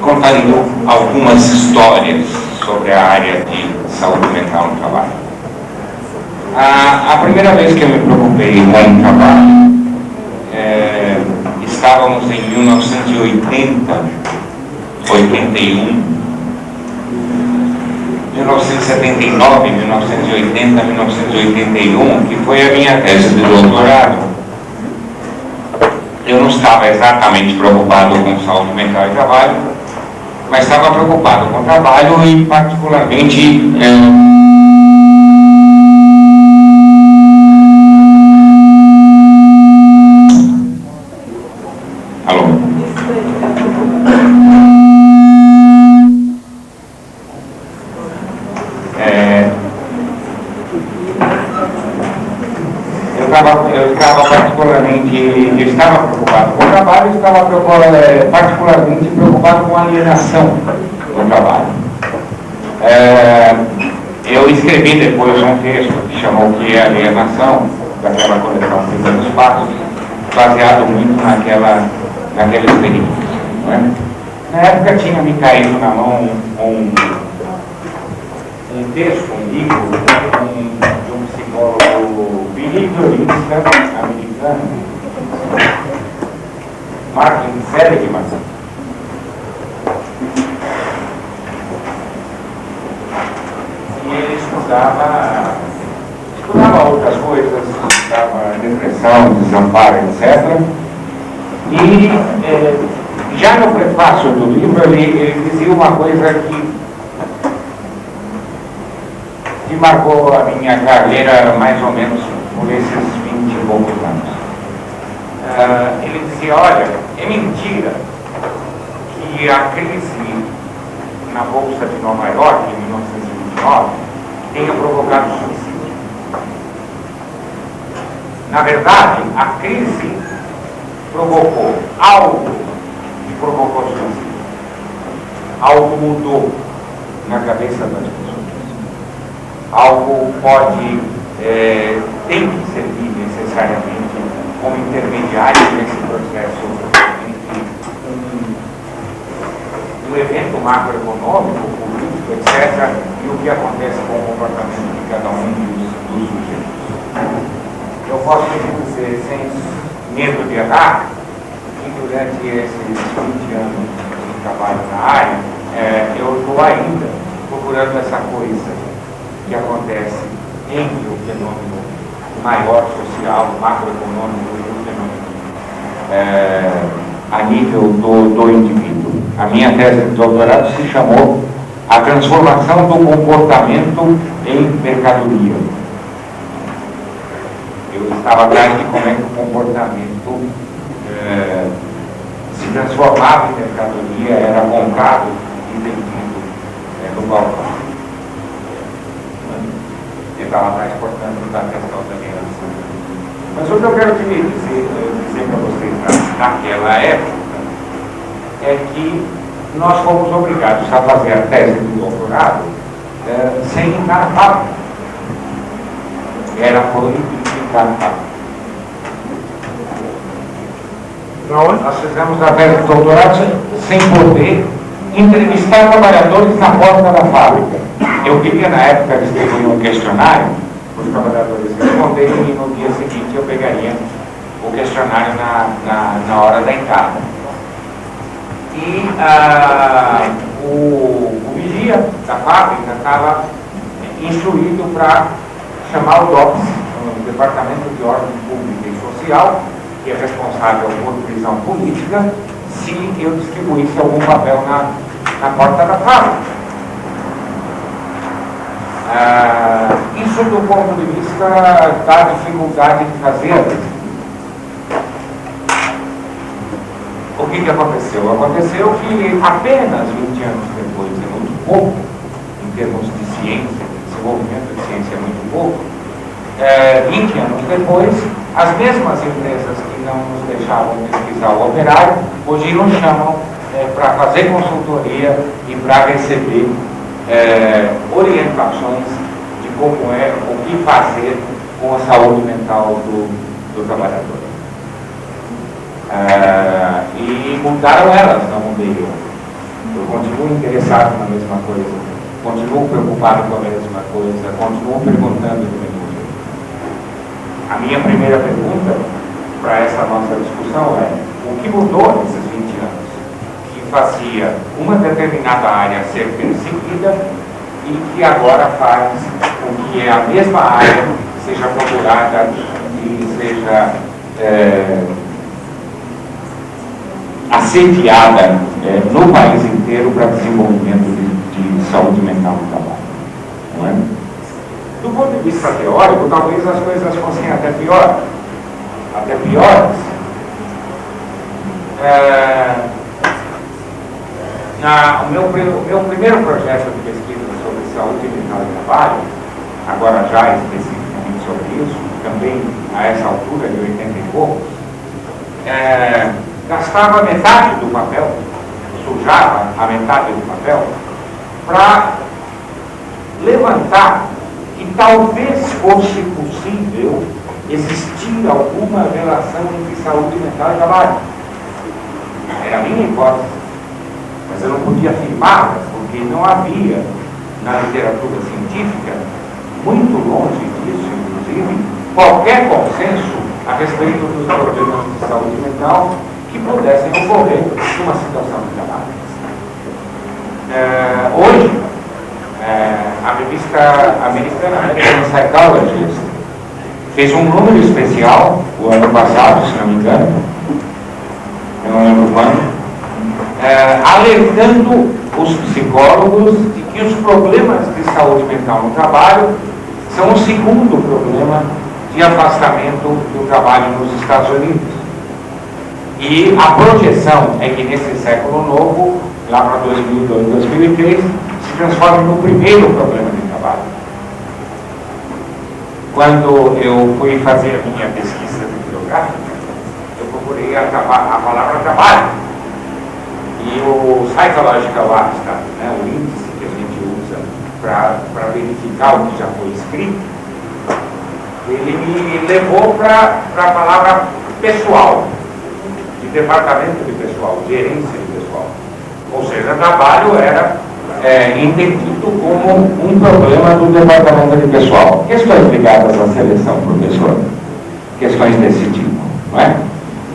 contando algumas histórias sobre a área de saúde mental no trabalho. A primeira vez que eu me preocupei com o trabalho, estávamos em 1980, 81, 1979, 1980, 1981, que foi a minha tese de doutorado. Eu não estava exatamente preocupado com saúde mental e trabalho, mas estava preocupado com o trabalho e particularmente eu estava preocupado com o trabalho e estava particularmente preocupado com a alienação do trabalho. Eu escrevi depois um texto que chamou O que é alienação, daquela coleção Primeiros Passos, baseado muito naquela experiência. Não é? Na época tinha me caído na mão um texto, um livro de um psicólogo behaviorista americano, Martin Seligman, e ele estudava outras coisas, estudava depressão, desamparo, etc. E já no prefácio do livro ele dizia uma coisa que marcou a minha carreira mais ou menos por esses 20 e poucos anos. Ele dizia, olha, é mentira que a crise na Bolsa de Nova York, em 1929, tenha provocado suicídio. Na verdade, a crise provocou algo que provocou suicídio. Algo mudou na cabeça das pessoas. Algo tem que servir necessariamente como intermediário nesse processo entre um evento macroeconômico, político, etc., e o que acontece com o comportamento de cada um dos sujeitos. Eu posso dizer, sem medo de errar, que durante esses 20 anos de trabalho na área, eu estou ainda procurando essa coisa que acontece entre o fenômeno maior social, macroeconômico e o fenômeno a nível do indivíduo. A minha tese de doutorado se chamou A Transformação do Comportamento em Mercadoria. Eu estava atrás de como é que o comportamento se transformava em mercadoria, era comprado e vendido no balcão. Ele estava atrás, portanto, da questão da alienação. Mas o que eu quero dizer para vocês naquela época é que nós fomos obrigados a fazer a tese de doutorado sem entrar na fábrica. Era proibido entrar na fábrica. Nós fizemos a tese de doutorado sem poder entrevistar trabalhadores na porta da fábrica. Eu queria, na época, distribuir um questionário para os trabalhadores responderem e no dia seguinte eu pegaria o questionário na hora da entrada. E o vigia da fábrica estava instruído para chamar o DOPS, o Departamento de Ordem Pública e Social, que é responsável por prisão política, se eu distribuísse algum papel na porta da fábrica. Isso do ponto de vista da dificuldade de fazer. O que aconteceu? Aconteceu que apenas 20 anos depois, é muito pouco, em termos de ciência, de desenvolvimento de ciência é muito pouco, 20 anos depois, as mesmas empresas que não nos deixavam pesquisar o operário, hoje nos chamam para fazer consultoria e para receber orientações de como o que fazer com a saúde mental do trabalhador. E mudaram elas, não mudei eu. continuo interessado na mesma coisa, continuo preocupado com a mesma coisa, continuo perguntando do mesmo jeito. A minha primeira pergunta para essa nossa discussão é: o que mudou nesses 20 anos que fazia uma determinada área ser perseguida e que agora faz com que a mesma área seja procurada e seja assediada no país inteiro para desenvolvimento de saúde mental no trabalho? Não é? Do ponto de vista teórico, talvez as coisas fossem até piores. O meu primeiro projeto de pesquisa sobre saúde mental e trabalho, agora já especificamente sobre isso, também a essa altura de 80 e poucos, gastava metade do papel, sujava a metade do papel, para levantar que talvez fosse possível existir alguma relação entre saúde mental e trabalho. Era a minha hipótese, mas eu não podia afirmá-la, porque não havia na literatura científica, muito longe disso, inclusive, qualquer consenso a respeito dos problemas de saúde mental que pudessem ocorrer numa situação de trabalho. Hoje, a revista americana American Psychologist fez um número especial, o ano passado, se não me engano, eu não lembro quando, alertando os psicólogos de que os problemas de saúde mental no trabalho são o segundo problema de afastamento do trabalho nos Estados Unidos. E a projeção é que nesse século novo, lá para 2002, 2003, se transforme no primeiro problema de trabalho. Quando eu fui fazer a minha pesquisa bibliográfica, eu procurei a palavra trabalho. E o Psychological Abstract, o índice que a gente usa para verificar o que já foi escrito, ele me levou para a palavra pessoal, de departamento de pessoal, gerência de pessoal. Ou seja, trabalho era entendido como um problema do departamento de pessoal. Questões ligadas à seleção, professor. Questões desse tipo, não é?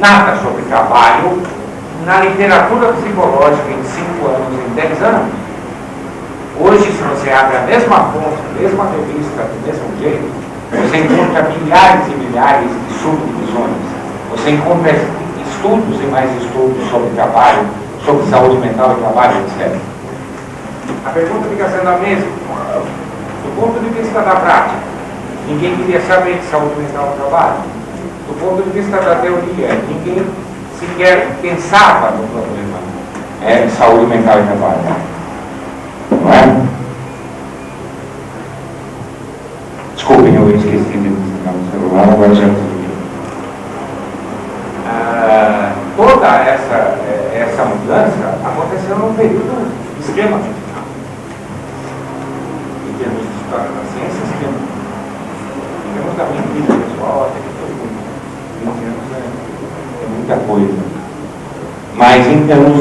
Nada sobre trabalho na literatura psicológica em 5 anos, em 10 anos. Hoje, se você abre a mesma fonte, a mesma revista, do mesmo jeito, você encontra milhares e milhares de subdivisões. Você encontra estudos e mais estudos sobre trabalho, sobre saúde mental e trabalho, etc. A pergunta fica sendo a mesma. Do ponto de vista da prática, ninguém queria saber de saúde mental e trabalho. Do ponto de vista da teoria, ninguém sequer pensava no problema de saúde mental e trabalho. Não é? Desculpem, eu esqueci de desligar o celular, agora já desliguei. Toda essa mudança aconteceu num período extremamente rápido. Em termos de história da ciência, em termos da minha vida pessoal, até que foi muito. 20 anos é muita coisa. Mas em termos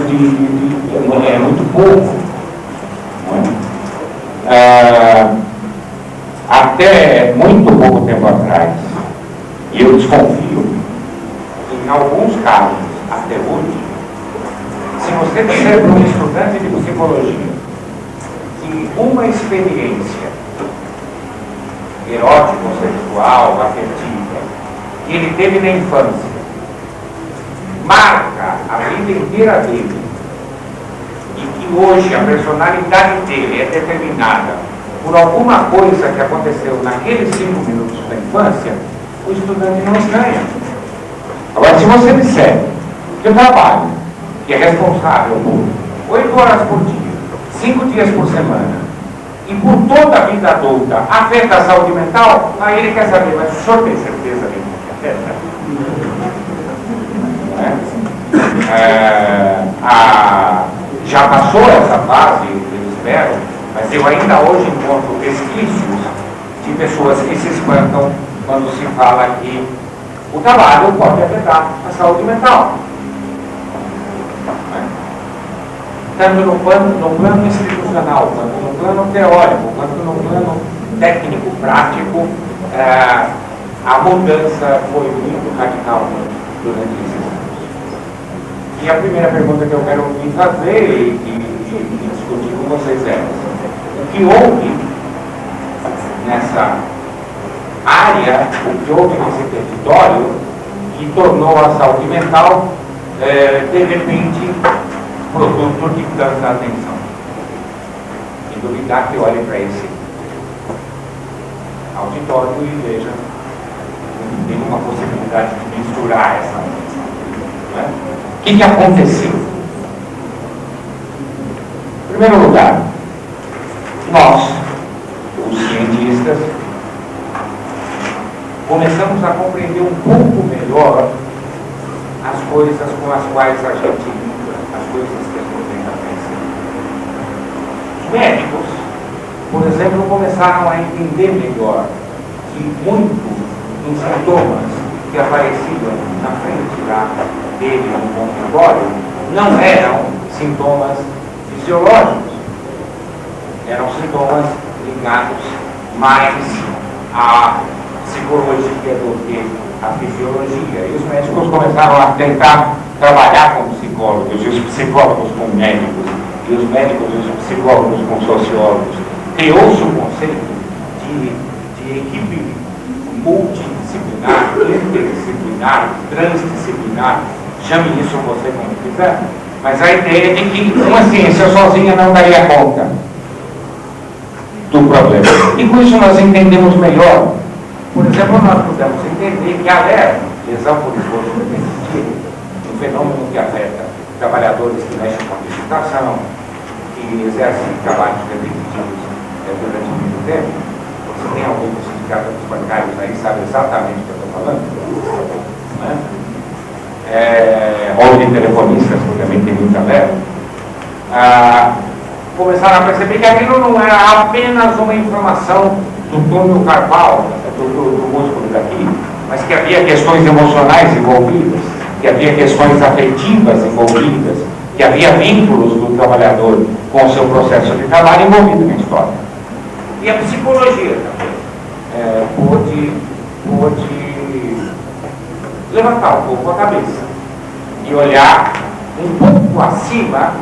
é muito pouco. Não é? Até muito pouco tempo atrás, e eu desconfio, em alguns casos, até hoje, se você disser para um estudante de psicologia que uma experiência erótica, sexual, afetiva, que ele teve na infância, marca a vida inteira dele, e que hoje a personalidade dele é determinada por alguma coisa que aconteceu naqueles 5 minutos da infância, o estudante não estranha. Agora, se você disser que o trabalho, que é responsável por 8 horas por dia, 5 dias por semana, e por toda a vida adulta, afeta a saúde mental, aí ele quer saber, mas o senhor tem certeza que afeta? Já passou essa fase, eu espero, mas eu ainda hoje encontro resquícios de pessoas que se espantam quando se fala que o trabalho pode afetar a saúde mental. tanto no plano institucional, quanto no plano teórico, quanto no plano técnico, prático, a mudança foi muito radical durante esses anos. E a primeira pergunta que eu quero me fazer e discutir com vocês é: o que houve nessa área, o que houve nesse território que tornou a saúde mental, de repente, produto de tanta atenção? E duvidar que olhe para esse auditório e veja que tem uma possibilidade de misturar essa atenção. Né? O que aconteceu? Em primeiro lugar, nós, os cientistas, começamos a compreender um pouco melhor as coisas com as quais a gente lida, as coisas que a gente tem a pensar. Os médicos, por exemplo, começaram a entender melhor que muito dos sintomas que apareciam na frente lá dele no consultório não eram sintomas fisiológicos, eram sintomas ligados mais à psicologia do que à fisiologia. E os médicos começaram a tentar trabalhar com psicólogos, e os psicólogos com médicos, e os médicos e os psicólogos com sociólogos. Criou-se o conceito de equipe multidisciplinar, interdisciplinar, transdisciplinar, chame isso você como quiser, mas a ideia é de que uma ciência sozinha não daria conta do problema. E com isso nós entendemos melhor. Por exemplo, nós pudemos entender que a leve, lesão por esforço repetitivo, um fenômeno que afeta trabalhadores que mexem com a digitação, que exercem trabalhos repetitivos durante muito tempo. Você tem algum dos sindicatos bancários aí, sabe exatamente o que eu estou falando? Né? Ou de telefonistas, que também tem muita leve. Começaram a perceber que aquilo não era apenas uma inflamação do túnel carpal, do músculo daqui, mas que havia questões emocionais envolvidas, que havia questões afetivas envolvidas, que havia vínculos do trabalhador com o seu processo de trabalho envolvido na história. E a psicologia também pôde levantar um pouco a cabeça e olhar um pouco acima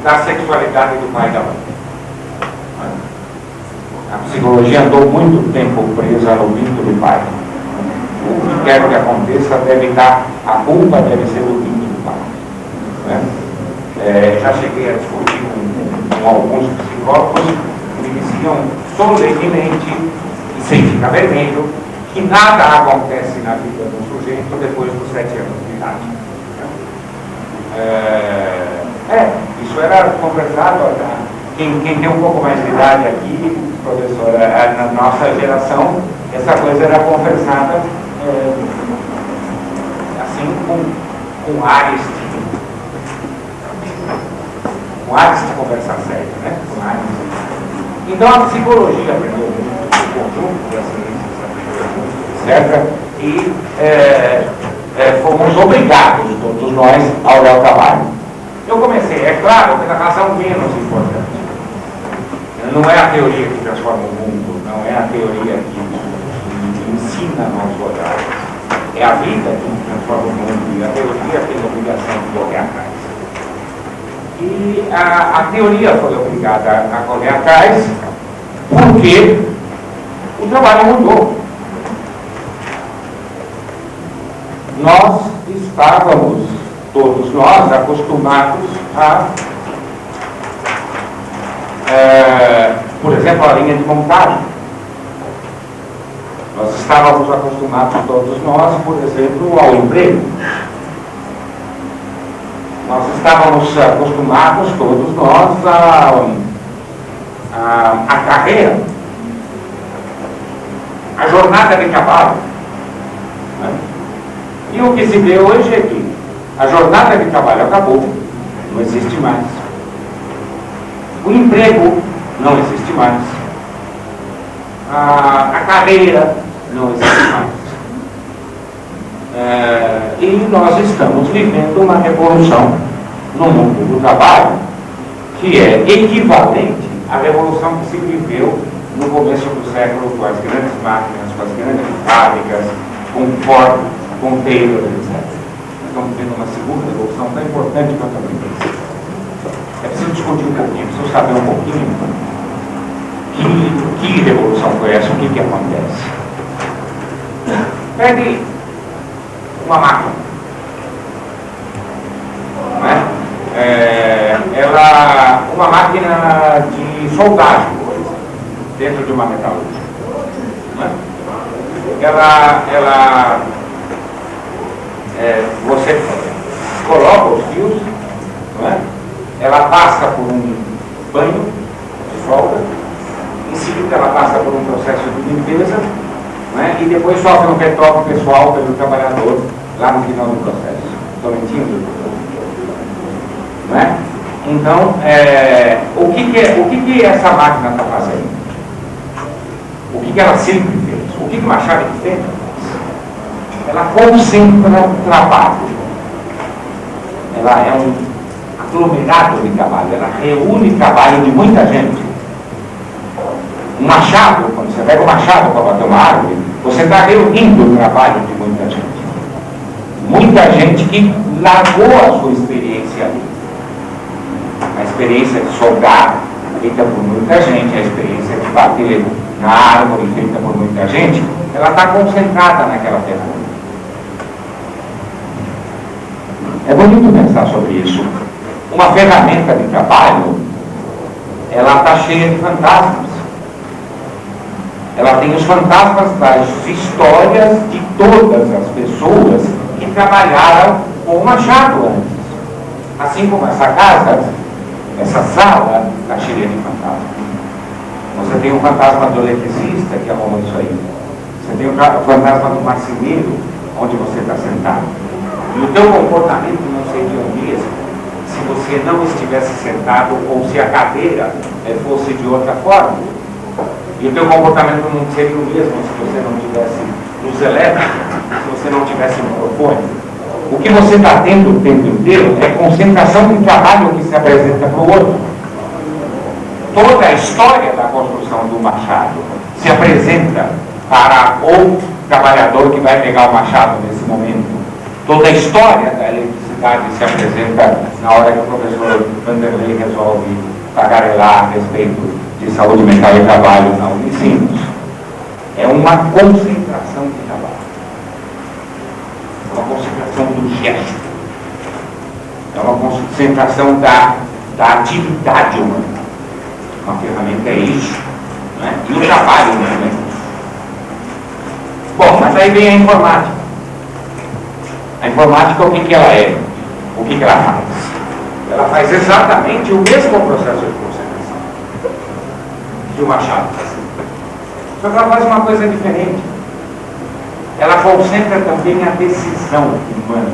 da sexualidade do pai e da mãe. A psicologia andou muito tempo presa no vínculo do pai. O que quer que aconteça a culpa deve ser do vínculo do pai. Né? Já cheguei a discutir com alguns psicólogos que me diziam solenemente, e sem ficar vermelho, que nada acontece na vida do sujeito depois dos 7 anos de idade. Isso era conversado. Quem tem um pouco mais de idade aqui, professora, na nossa geração, essa coisa era conversada assim com ares de conversar sério, né? Então a psicologia aprendeu muito o conjunto das ciências, etc. E fomos obrigados, todos nós, a olhar o trabalho. Eu comecei, é claro, pela razão menos importante. Não é a teoria que transforma o mundo, não é a teoria que ensina nossos olhares. É a vida que transforma o mundo, e a teoria tem a obrigação de correr atrás. E a teoria foi obrigada a correr atrás porque o trabalho mudou. Nós estávamos, todos nós, acostumados a por exemplo, a linha de montagem. Nós estávamos acostumados, todos nós, por exemplo, ao emprego. Nós estávamos acostumados, todos nós, à carreira, à jornada de trabalho. Né? E o que se vê hoje é que a jornada de trabalho acabou, não existe mais. O emprego não existe mais. A carreira não existe mais. E nós estamos vivendo uma revolução no mundo do trabalho que é equivalente à revolução que se viveu no começo do século com as grandes máquinas, com as grandes fábricas, com Ford, com Taylor, etc. Nós estamos vendo uma segunda revolução tão importante quanto a primeira. É preciso discutir um pouquinho, preciso saber um pouquinho que revolução foi essa, o que acontece. Pegue uma máquina, né? Uma máquina de soldagem, dentro de uma metalúrgica, né? Você coloca os fios, né? Ela passa por um banho de solda, em seguida ela passa por um processo de limpeza, né? E depois sofre um retoque pessoal pelo trabalhador lá no final do processo. Estou mentindo? Né? Então, o que essa máquina está fazendo? O que ela sempre fez? O que uma chave fez? Ela concentra o trabalho. Ela é um aglomerado de trabalho. Ela reúne trabalho de muita gente. Um machado, quando você pega um machado para bater uma árvore, você está reunindo o trabalho de muita gente. Muita gente que largou a sua experiência ali. A experiência de soldar, feita por muita gente, a experiência de bater na árvore, feita por muita gente, ela está concentrada naquela ferramenta. É bonito pensar sobre isso. Uma ferramenta de trabalho, ela está cheia de fantasmas. Ela tem os fantasmas das histórias de todas as pessoas que trabalharam com o machado antes. Assim como essa casa, essa sala está cheia de fantasmas. Você tem o fantasma do eletricista que arruma isso aí. Você tem o fantasma do marceneiro, onde você está sentado. E o teu comportamento não seria o mesmo se você não estivesse sentado ou se a cadeira fosse de outra forma. E o teu comportamento não seria o mesmo se você não tivesse luz elétrica, se você não tivesse microfone. O que você está tendo o tempo inteiro é concentração de trabalho que se apresenta para o outro. Toda a história da construção do machado se apresenta para o trabalhador que vai pegar o machado nesse momento. Toda a história da eletricidade se apresenta na hora que o professor Vanderlei resolve tagarelar a respeito de saúde mental e trabalho na Unicinos. É uma concentração de trabalho. Uma concentração do gesto. É uma concentração da atividade humana. Uma ferramenta é isso, né? E o trabalho humano é isso. Bom, mas aí vem a informática. A informática, o que ela é? O que ela faz? Ela faz exatamente o mesmo processo de concentração que o machado faz. Só que ela faz uma coisa diferente. Ela concentra também a decisão humana.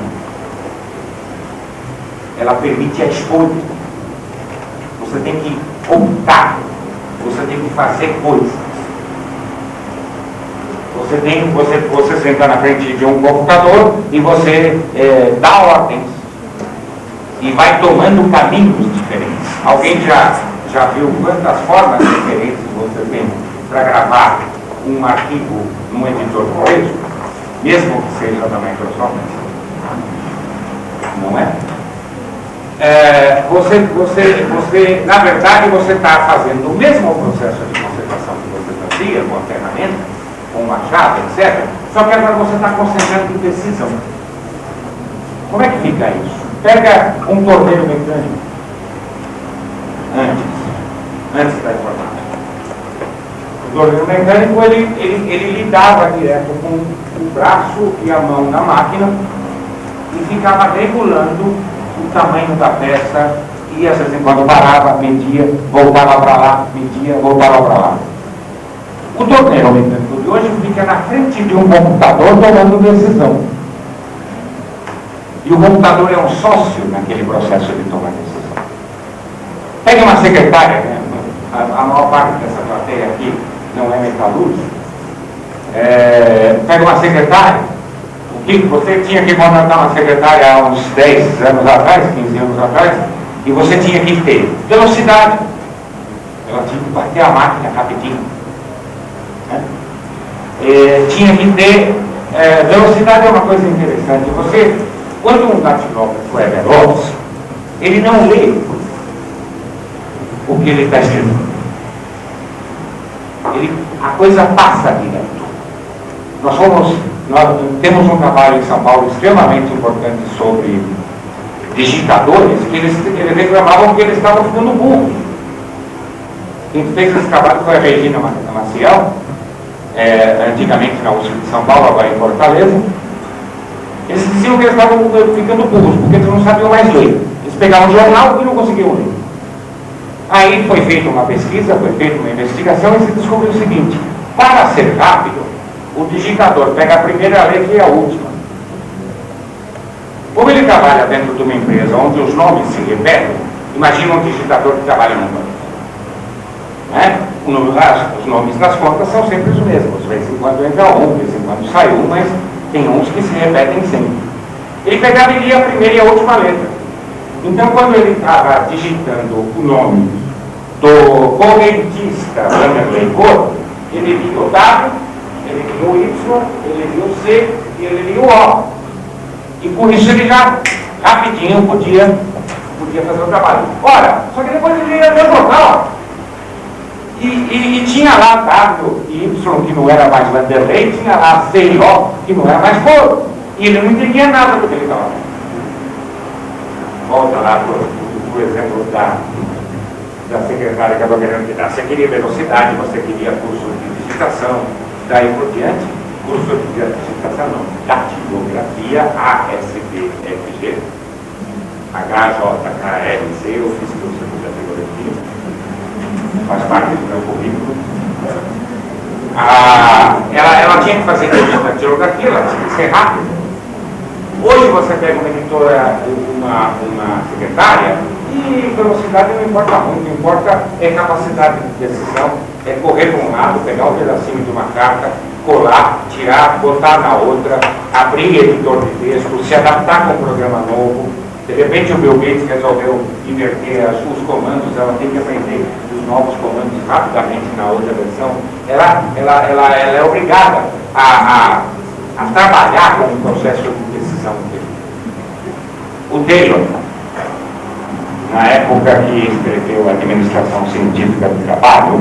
Ela permite a escolha. Você tem que optar. Você tem que fazer coisas. Você senta na frente de um computador e você dá ordens e vai tomando caminhos diferentes. Alguém já viu quantas formas diferentes você tem para gravar um arquivo num editor de texto, mesmo que seja da Microsoft? Não é? Na verdade, você está fazendo o mesmo processo de concentração que você fazia com a ferramenta, com o machado, etc. Só que agora você está concentrando em decisão. Como é que fica isso? Pega um torneiro mecânico antes da informática. O torneiro mecânico ele lidava direto com o braço e a mão na máquina e ficava regulando o tamanho da peça e às vezes quando parava, media, voltava para lá, media, voltava para lá. O torneiro mecânico de hoje fica na frente de um computador tomando decisão. E o computador é um sócio naquele processo de tomar decisão. Pegue uma secretária, né? A maior parte dessa plateia aqui não é metalúrgica. Pega uma secretária, o que você tinha que contratar uma secretária há uns 10 anos atrás, 15 anos atrás, e você tinha que ter velocidade. Ela tinha que bater a máquina rapidinho. Né? Tinha que ter velocidade. É uma coisa interessante. Você, quando um datilógrafo é veloz, ele não lê o que ele está escrevendo. A coisa passa direto. Nós temos um trabalho em São Paulo extremamente importante sobre digitadores, que eles reclamavam que eles estavam ficando burros. Quem fez esse trabalho foi a Regina Maciel, antigamente na USP de São Paulo, agora em Fortaleza. Eles diziam que eles estavam ficando burros, porque eles não sabiam mais ler. Eles pegavam um jornal e não conseguiam ler. Aí foi feita uma pesquisa, foi feita uma investigação e se descobriu o seguinte: para ser rápido, o digitador pega a primeira letra e a última. Como ele trabalha dentro de uma empresa onde os nomes se repetem, imagina um digitador que trabalha num banco. Né? Os nomes das contas são sempre os mesmos. De vez em quando entra um, de vez em quando sai um, mas tem uns que se repetem sempre. Ele pegava e lia a primeira e a última letra. Então, quando ele estava digitando o nome do correntista Vanderlei Corpo, ele lia o W, ele lia o Y, ele lia o C e ele lia o O. E com isso ele já rapidinho podia fazer o trabalho. Ora, só que depois ele ia ler o jornal. E tinha lá W e Y, que não era mais Vanderlei, tinha lá C e O, que não era mais Corpo. E ele não entendia nada do que ele estava falando. Volta lá para o exemplo da secretária que eu estou querendo te dar. Você queria velocidade, você queria curso de digitação, daí por diante, curso de digitação não, datilografia, ASBFG, HJKLC, eu fiz curso de datilografia, faz parte do meu currículo. Ela tinha que fazer curso de datilografia, ela tinha que ser rápida. Hoje você pega uma editora, uma secretária, e velocidade não importa muito, o que importa é capacidade de decisão, é correr para um lado, pegar um pedacinho de uma carta, colar, tirar, botar na outra, abrir editor de texto, se adaptar com um programa novo. De repente o Bill Gates resolveu inverter os comandos, ela tem que aprender os novos comandos rapidamente na outra versão. Ela é obrigada a trabalhar com o processo de decisão dele. O Taylor, na época que escreveu a Administração Científica do Trabalho,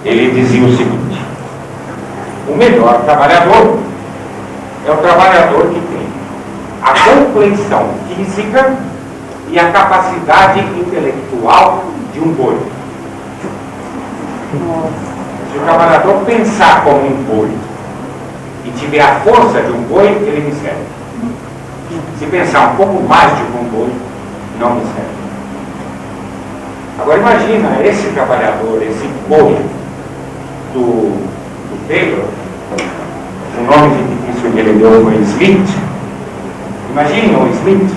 ele dizia o seguinte: o melhor trabalhador é o trabalhador que tem a compleição física e a capacidade intelectual de um boi. Se o trabalhador pensar como um boi e tiver a força de um boi, ele me serve. Se pensar um pouco mais de um boi, não me serve. Agora imagina esse trabalhador, esse boi do Taylor, o nome fictício que ele deu foi Smith. Imagina o Smith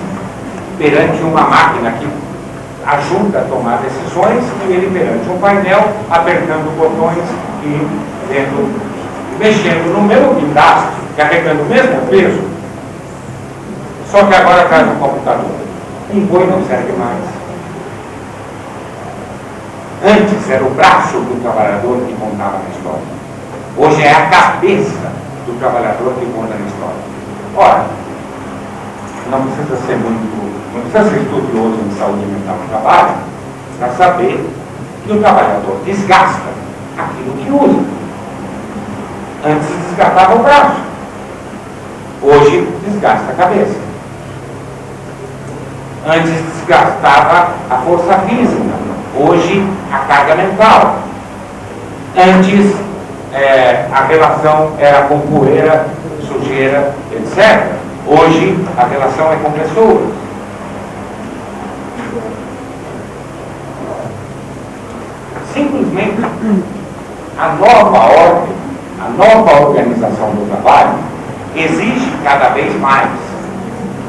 perante uma máquina que ajuda a tomar decisões e ele perante um painel, apertando botões e mexendo no mesmo guindaste, carregando o mesmo peso, só que agora traz um computador. Um boi não serve mais. Antes era o braço do trabalhador que contava na história. Hoje é a cabeça do trabalhador que conta na história. Ora, não precisa ser estudioso em saúde mental no trabalho para saber que o trabalhador desgasta aquilo que usa. Antes desgastava o braço, hoje desgasta a cabeça. Antes desgastava a força física, hoje a carga mental. Antes a relação era com poeira, sujeira, etc. Hoje a relação é com pessoas. Simplesmente a nova ordem, a nova organização do trabalho exige cada vez mais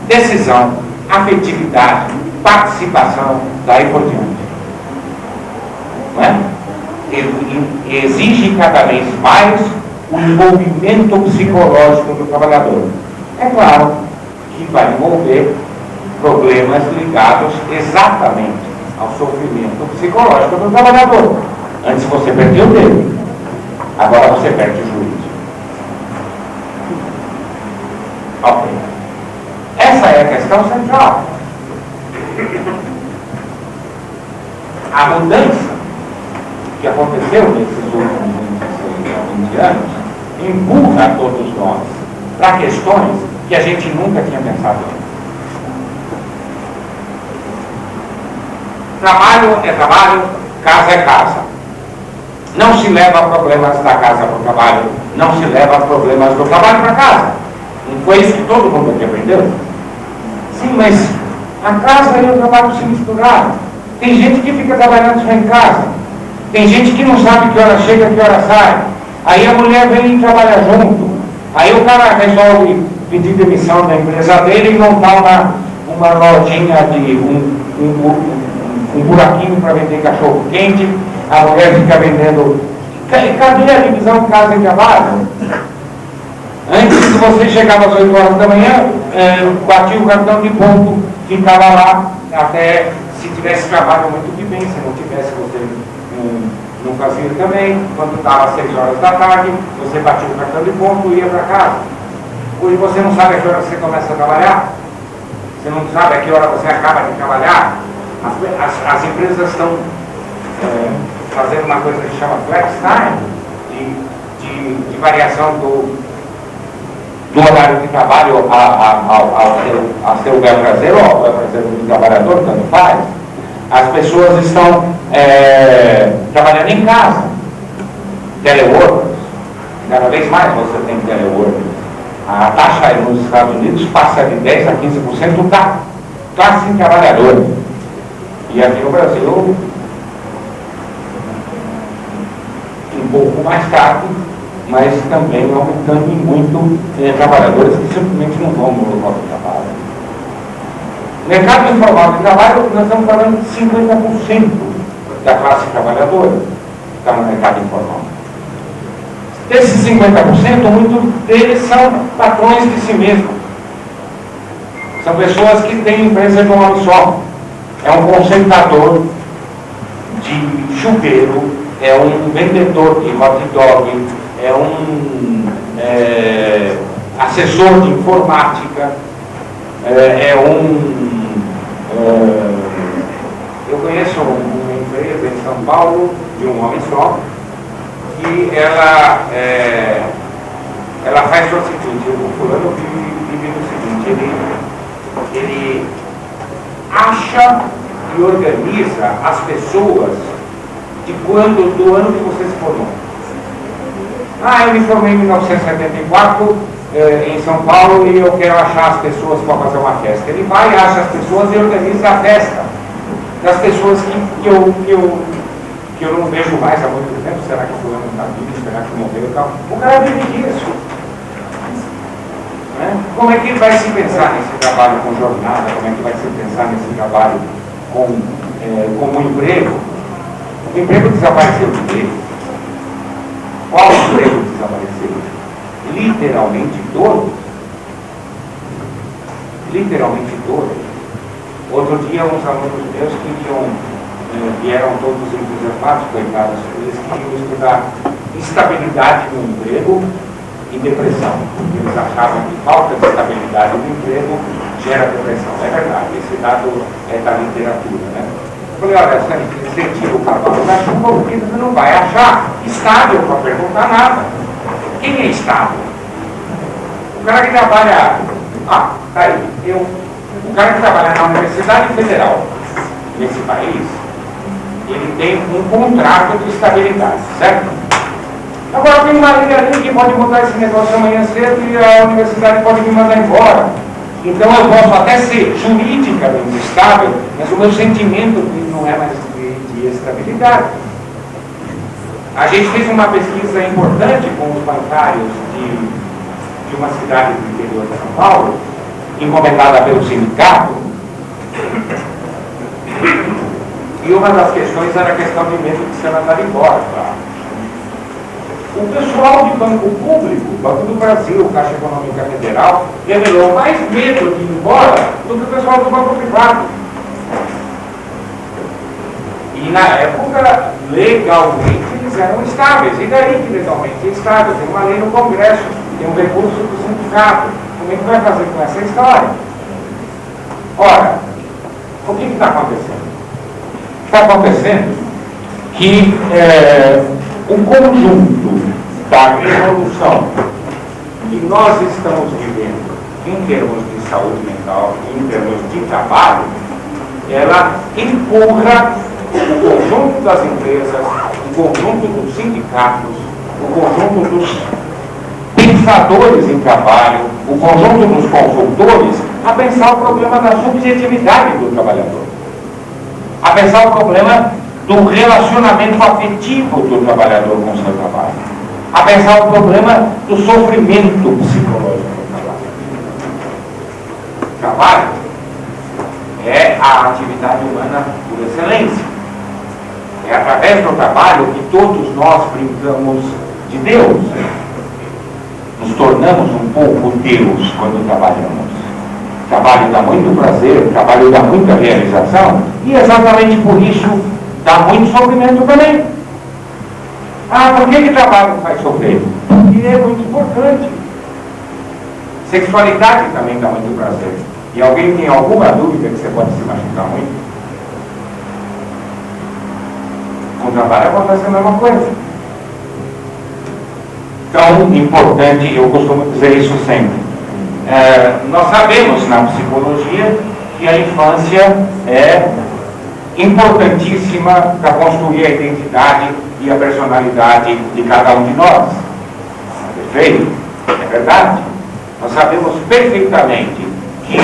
decisão, afetividade, participação, daí por diante. Não é? Exige cada vez mais o envolvimento psicológico do trabalhador. É claro que vai envolver problemas ligados exatamente ao sofrimento psicológico do trabalhador. Antes você perdia o dele, agora você perde o juízo. Ok. Essa é a questão central. A mudança que aconteceu nesses últimos 20 anos empurra todos nós para questões que a gente nunca tinha pensado antes. Trabalho é trabalho, casa é casa. Não se leva problemas da casa para o trabalho, não se leva problemas do trabalho para casa. Não foi isso que todo mundo aqui aprendeu? Sim, mas a casa e o trabalho se misturaram. Tem gente que fica trabalhando só em casa. Tem gente que não sabe que hora chega, que hora sai. Aí a mulher vem trabalhar junto. Aí o cara resolve pedir demissão da empresa dele e montar uma lojinha de um buraquinho para vender cachorro quente. A mulher fica vendendo. Cadê a divisão casa e trabalho? Antes, se você chegava às 8 horas da manhã, batia o cartão de ponto, ficava lá até, se tivesse trabalho muito que bem, se não tivesse, você não fazia também. Quando estava às 6 horas da tarde, você batia o cartão de ponto e ia para casa. Hoje você não sabe a que hora você começa a trabalhar, você não sabe a que hora você acaba de trabalhar. As empresas estão fazendo uma coisa que chama flex time, de variação do horário de trabalho ao seu bel prazer, ou ao bel prazer do trabalhador, tanto faz. As pessoas estão trabalhando em casa, teleworkers. Cada vez mais você tem teleworkers. A taxa nos Estados Unidos passa de 10% a 15% da classe trabalhadora. E aqui no Brasil, um pouco mais tarde, mas também aumentando muito trabalhadores que simplesmente não vão no local de trabalho. Mercado informal de trabalho, nós estamos falando de 50% da classe trabalhadora que está no mercado informal. Desses 50%, muitos deles são patrões de si mesmos. São pessoas que têm empresa de um homem só. É um concentrador de chuveiro, é um vendedor de hot dog, é um assessor de informática, eu conheço uma empresa em São Paulo, de um homem só, que ela faz o seguinte: o fulano vive no seguinte, ele acha e organiza as pessoas do ano que você se formou. Eu me formei em 1974 em São Paulo e eu quero achar as pessoas para fazer uma festa. Ele vai, acha as pessoas e organiza a festa das pessoas que eu não vejo mais há muito tempo. Será que o fulano está vivo? Será que morreu e tal? O cara vive disso. Como é que ele vai se pensar nesse trabalho com jornada? Como é que vai se pensar nesse trabalho como emprego? O emprego desapareceu de dele. Qual emprego desapareceu? Literalmente todos. Literalmente todos. Outro dia, uns alunos meus vieram todos entusiasmados, coitados, eles queriam estudar estabilidade no emprego e depressão. Eles achavam que falta de estabilidade no emprego gera depressão. É verdade, esse dado é da literatura, né? Eu falei, olha, você tira o cavalo da chuva, porque você não vai achar estável para perguntar nada. Quem é estável? O cara que trabalha... tá aí. O cara que trabalha na Universidade Federal nesse país, ele tem um contrato de estabilidade, certo? Agora tem uma lei ali que pode mudar esse negócio amanhã cedo e a universidade pode me mandar embora. Então eu posso até ser juridicamente estável, mas o meu sentimento não é mais de estabilidade. A gente fez uma pesquisa importante com os bancários de uma cidade do interior de São Paulo, encomendada pelo sindicato, e uma das questões era a questão de medo de ser mandado embora. Claro. O pessoal de banco público, Banco do Brasil, Caixa Econômica Federal, revelou mais medo de ir embora do que o pessoal do banco privado. E na época, legalmente, eles eram estáveis. E daí que legalmente é estável? Tem uma lei no Congresso, tem um recurso do sindicato. Como é que vai fazer com essa história? Ora, o que está acontecendo? Está acontecendo que o conjunto da revolução que nós estamos vivendo em termos de saúde mental, em termos de trabalho, ela empurra o conjunto das empresas, o conjunto dos sindicatos, o conjunto dos pensadores em trabalho, o conjunto dos consultores a pensar o problema da subjetividade do trabalhador, a pensar o problema do relacionamento afetivo do trabalhador com o seu trabalho, a pensar o problema do sofrimento psicológico do trabalho. O trabalho é a atividade humana por excelência. É através do trabalho que todos nós brincamos de Deus. Nos tornamos um pouco Deus quando trabalhamos. O trabalho dá muito prazer, o trabalho dá muita realização, e exatamente por isso dá muito sofrimento também. Ah, por que o trabalho faz sofrer? Porque é muito importante. Sexualidade também dá muito prazer. E alguém tem alguma dúvida que você pode se machucar muito? Com o trabalho acontece a mesma coisa. Então, importante, eu costumo dizer isso sempre. Nós sabemos na psicologia que a infância é importantíssima para construir a identidade e a personalidade de cada um de nós. Perfeito? É verdade? Nós sabemos perfeitamente que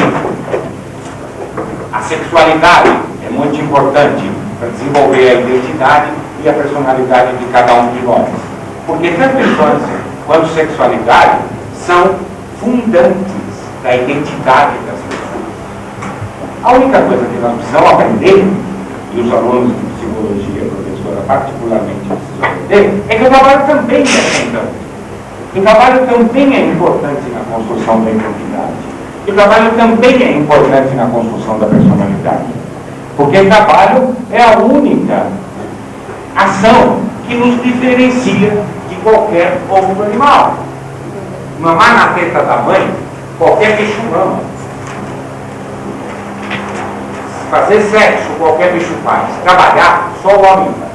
a sexualidade é muito importante para desenvolver a identidade e a personalidade de cada um de nós. Porque tanto infância quanto sexualidade são fundantes da identidade das pessoas. A única coisa que nós precisamos aprender, e os alunos de psicologia, a professora particularmente precisam aprender, é que o trabalho também é fundante. O trabalho também é importante na construção da identidade. O trabalho também é importante na construção da personalidade. Porque o trabalho é a única ação que nos diferencia de qualquer outro animal. Mamar na teta da mãe, qualquer bicho ama. Fazer sexo, qualquer bicho faz. Trabalhar, só o homem faz.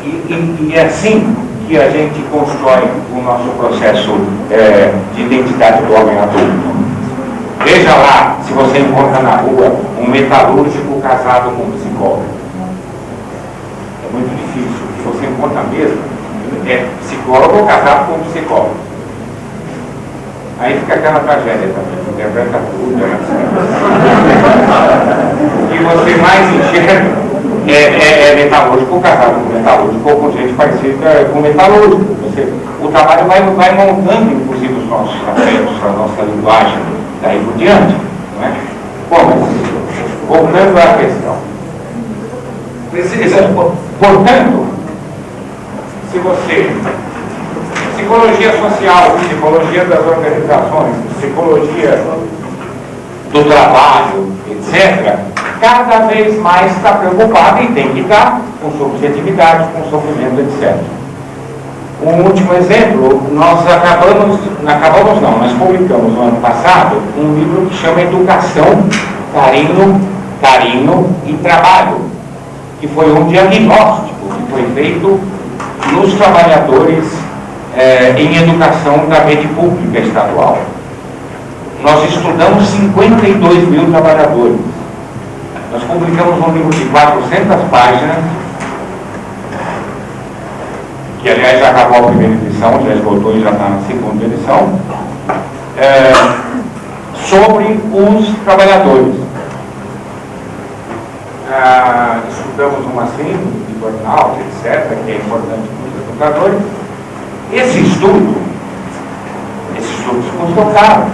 E é assim que a gente constrói o nosso processo de identidade do homem adulto. Veja lá, se você encontra na rua um metalúrgico casado com um psicólogo. É muito difícil. Se você encontra mesmo, é psicólogo casado com um psicólogo. Aí fica aquela tragédia também, interpreta tudo. E você mais enxerga é metalúrgico casado com metalúrgico ou com gente parecida com metalúrgico. O trabalho vai montando, inclusive, os nossos afetos, a nossa linguagem, daí por diante. Não é? Bom, mas voltando à questão. Portanto, se você... Psicologia social, psicologia das organizações, psicologia do trabalho, etc., cada vez mais está preocupada e tem que estar com subjetividade, com sofrimento, etc. Um último exemplo, nós publicamos no ano passado um livro que chama Educação, Carinho e Trabalho, que foi um diagnóstico que foi feito nos trabalhadores em educação da rede pública estadual. Nós estudamos 52 mil trabalhadores. Nós publicamos um livro de 400 páginas, que aliás já acabou a primeira edição, já esgotou e já está na segunda edição, sobre os trabalhadores. Estudamos uma síndrome de burnout, etc., que é importante para os educadores. Esse estudo se custou caro.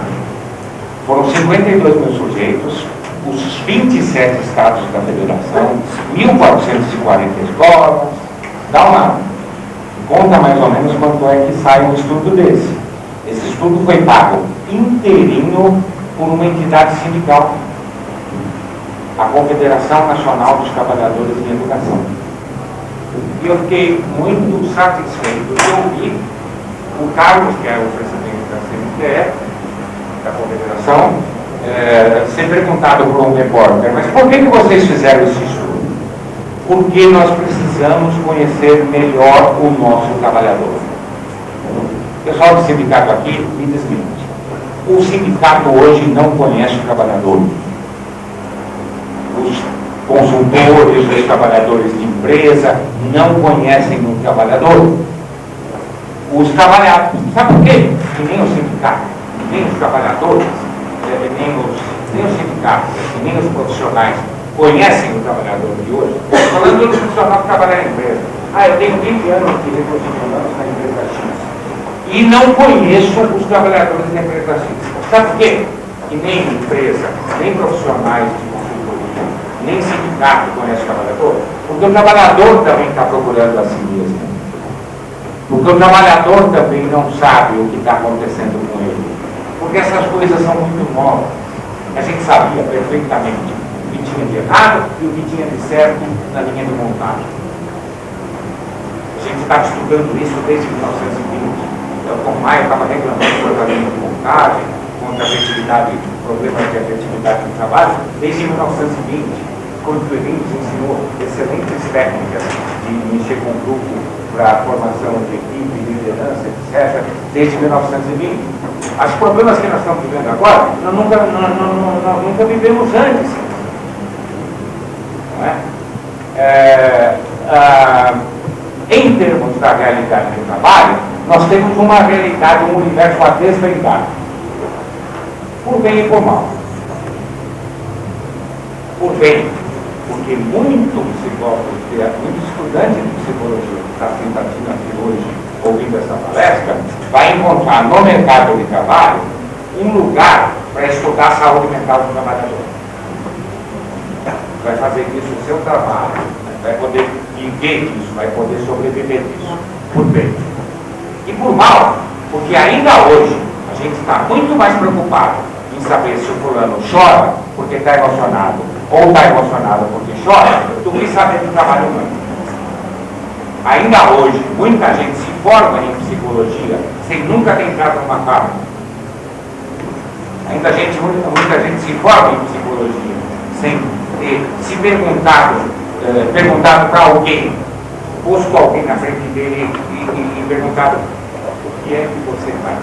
Foram 52 mil sujeitos, os 27 estados da federação, 1.440 escolas, dá Conta mais ou menos quanto é que sai um estudo desse. Esse estudo foi pago inteirinho por uma entidade sindical, a Confederação Nacional dos Trabalhadores em Educação. E eu fiquei muito satisfeito de ouvir o Carlos, que é o presidente da CNTE, da Confederação, ser perguntado por um repórter: mas por que vocês fizeram esse estudo? Porque nós precisamos conhecer melhor o nosso trabalhador. O pessoal do sindicato aqui me desmente. O sindicato hoje não conhece o trabalhador. Os consultores, os trabalhadores de empresa não conhecem o trabalhador. Os trabalhadores, sabe por quê? Que nem o sindicato, nem os trabalhadores, nem os sindicatos, nem os profissionais conhecem o trabalhador de hoje. Estou falando do profissional que trabalha na empresa. Eu tenho 20 anos de recursos humanos na empresa X. E não conheço os trabalhadores da empresa X. Sabe por quê? Que nem empresa, nem profissionais de consultoria, nem sindicato conhece o trabalhador. Porque o trabalhador também está procurando a si mesmo. Porque o trabalhador também não sabe o que está acontecendo com ele. Porque essas coisas são muito novas. A gente sabia perfeitamente o que tinha de errado e o que tinha de certo na linha de montagem. A gente está estudando isso desde 1920. O Maia estava reclamando contra a linha de montagem, contra a efetividade, problemas de efetividade do trabalho, desde 1920, quando o Evins ensinou excelentes técnicas de mexer com o grupo para a formação de equipe, de liderança, etc., desde 1920. Os problemas que nós estamos vivendo agora, nós nunca vivemos antes. Não é? Em termos da realidade do trabalho, nós temos uma realidade, um universo a desvendar, por bem e por mal. Por bem, porque muito psicólogo, muito estudante de psicologia que está sentado aqui hoje, ouvindo essa palestra, vai encontrar no mercado de trabalho um lugar para estudar a saúde mental do trabalhador. Vai fazer disso o seu trabalho, vai poder viver disso, vai poder sobreviver disso, por bem. E por mal, porque ainda hoje a gente está muito mais preocupado em saber se o fulano chora porque está emocionado ou está emocionado porque chora, do que saber do trabalho humano. Ainda hoje, muita gente se forma em psicologia sem nunca ter entrado numa fábrica. Muita gente se forma em psicologia sem ter se perguntado para alguém, posto alguém na frente dele e perguntado: o que é que você faz?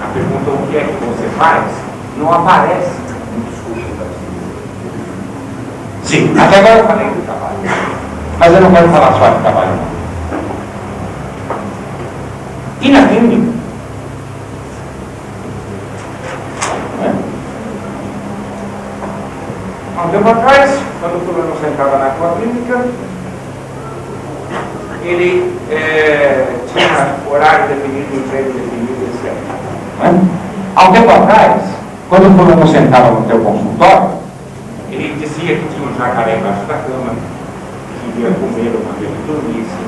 A pergunta o que é que você faz não aparece no discurso da psicologia. Sim, até agora eu falei do trabalho, mas eu não quero falar só de trabalho, não. E na clínica? Há um tempo atrás, quando o fulano sentava na tua clínica, ele tinha horário definido, emprego definido, etc. Há um tempo atrás, quando o fulano sentava no teu consultório, ele dizia que tinha um jacaré embaixo da cama, que queria comer uma vez que dormisse.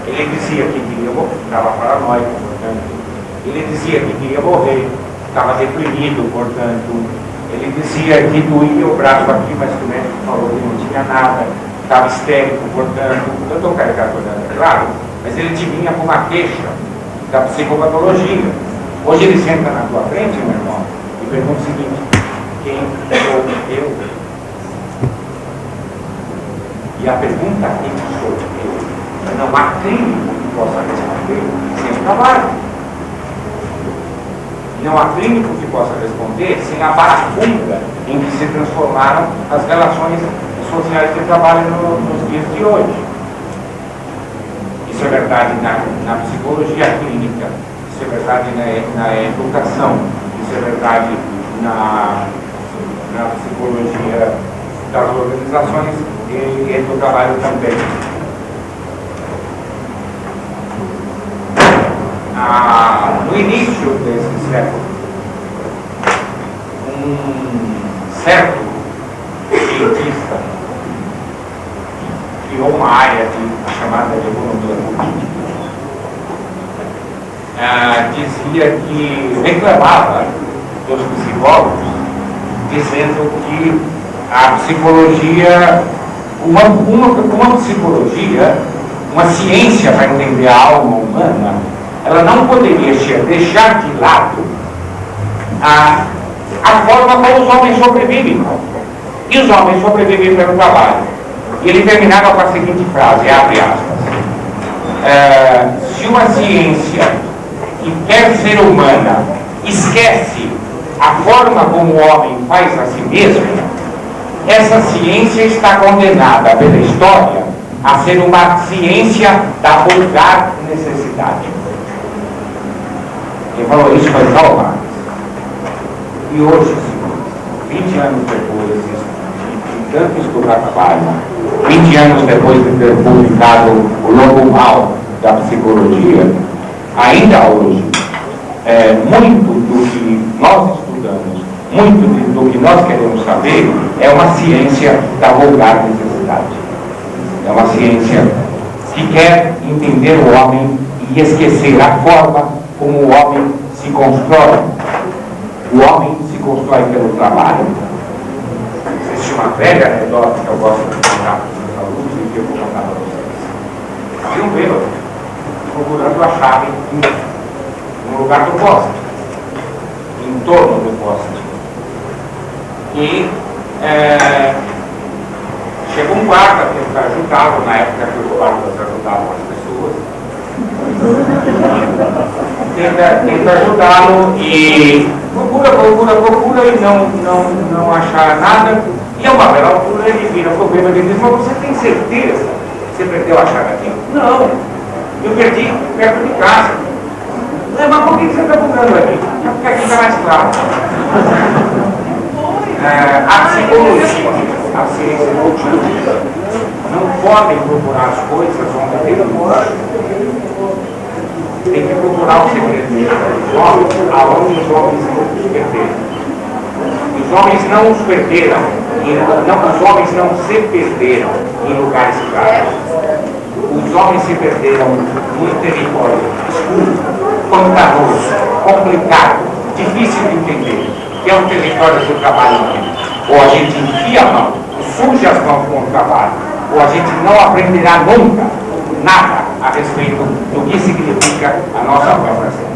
Ele dizia que queria morrer, estava paranoico, portanto. Ele dizia que queria morrer, estava deprimido, portanto. Ele dizia que doía o braço aqui, mas o médico falou que não tinha nada, estava histérico, portanto. Eu estou caricaturando, é claro, mas ele te vinha com uma queixa da psicopatologia. Hoje ele senta na tua frente, meu irmão, e pergunta o seguinte: quem sou eu? E a pergunta: quem sou eu? Não há clínico que possa responder sem trabalho. Não há clínico que possa responder sem a barafunda em que se transformaram as relações sociais de trabalho nos dias de hoje. Isso é verdade na psicologia clínica, isso é verdade na educação, isso é verdade na psicologia das organizações e do trabalho também. No início desse século, um certo cientista que criou uma área chamada de economia política. Dizia que reclamava dos psicólogos, dizendo que a psicologia, uma psicologia, uma ciência para entender a alma humana, ela não poderia deixar de lado a forma como os homens sobrevivem. E os homens sobrevivem pelo trabalho. E ele terminava com a seguinte frase, abre aspas: se uma ciência que quer ser humana esquece a forma como o homem faz a si mesmo, essa ciência está condenada pela história a ser uma ciência da vulgar necessidade. Quem falou isso foi Karl Marx. E hoje, 20 anos depois de tanto estudar trabalho, 20 anos depois de ter publicado O Lobo Mau da Psicologia, ainda hoje, muito do que nós estudamos, muito do que nós queremos saber, é uma ciência da vulgar necessidade. É uma ciência que quer entender o homem e esquecer a forma como o homem se constrói. O homem se constrói pelo trabalho. Existe uma velha anedota que eu gosto de contar para os meus alunos e que eu vou contar para vocês. Havia um bêbado procurando a chave no lugar do poste, em torno do poste. E chegou um guarda para ajudá-lo, na época que os guardas ajudavam as pessoas. Tenta ajudá-lo e procura e não achar nada. E a uma bela altura ele vira para o bêbado e diz: mas você tem certeza que você perdeu a chave aqui? Não, eu perdi perto de casa. Mas por que você está procurando aqui? Porque aqui está mais claro. A psicologia, a ciência política não podem procurar as coisas onde tem que procurar o segredo dos homens, aonde os homens não os perderam. Os homens não os perderam, os homens não se perderam em lugares claros. Os homens se perderam num território escuro, pantanoso, complicado, difícil de entender, que é o território do trabalho humano. Ou a gente enfia a mão, suja as mãos com o trabalho, ou a gente não aprenderá nunca nada a respeito do que significa a nossa própria vida.